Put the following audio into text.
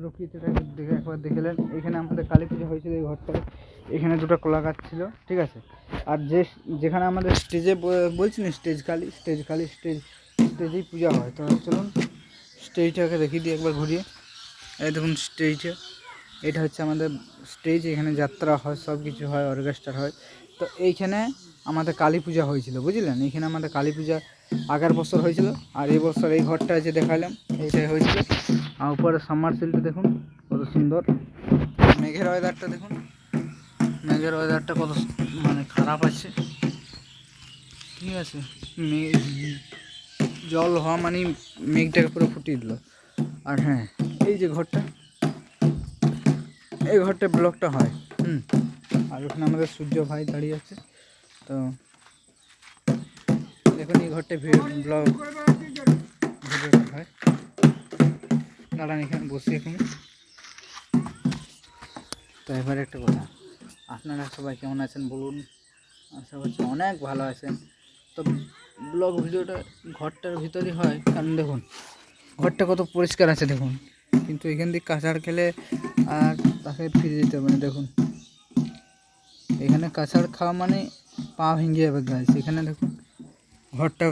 প্রকৃতিটাকে দেখে একবার দেখলেন। এখানে আমাদের কালী পুজো হয়েছিল এই ঘরটায়। এখানে দুটো কলা গাছ ছিল, ঠিক আছে। আর যেখানে আমাদের স্টেজে বলছি না স্টেজেই পূজা হয়। তো চলুন স্টেজটাকে দেখিয়ে দিই একবার ঘুরিয়ে। এই দেখুন স্টেজটা, এটা হচ্ছে আমাদের স্টেজ। এখানে যাত্রা হয়, সব কিছু হয়, অর্কেস্ট্রা হয়। তো এইখানে আমাদের কালী পূজা হয়েছিল, বুঝলেন। এইখানে আমাদের কালী পূজা আগের বছর হয়েছিল, আর এই বছর এই ঘরটা যে দেখালাম এইটাই হয়েছিল। আর উপরে সাবমার্সিবলটা দেখুন কত সুন্দর। মেঘের ওয়েদারটা দেখুন, মেঘের ওয়েদারটা কত মানে খারাপ আছে, ঠিক আছে। জল হওয়া মানে মেঘটাকে পুরো ফুটিয়ে দিল। আর হ্যাঁ, এই যে ঘরটা, এই ঘরটা ব্লগটা হয়। আর ওখানে আমাদের সূর্য ভাই দাঁড়িয়ে আছে। তো দেখুন এই ঘরটা ভিডিওটা হয়। দাঁড়ান এখানে বসি এখানে। তো এবারে একটা কথা, আপনারা সবাই কেমন আছেন বলুন। আশা করছি অনেক ভালো আছেন। তো ব্লগ ভিডিওটা ঘরটার ভিতরেই হয়, কারণ দেখুন ঘরটা কত পরিষ্কার আছে দেখুন। কিন্তু এখান থেকে কাঁচাড় খেলে আর তাকে ফিরে যেতে হবে না। দেখুন এখানে কাঁচাড় খাওয়া মানে পা ভেঙে যাবে গাছ। এখানে দেখুন ঘরটা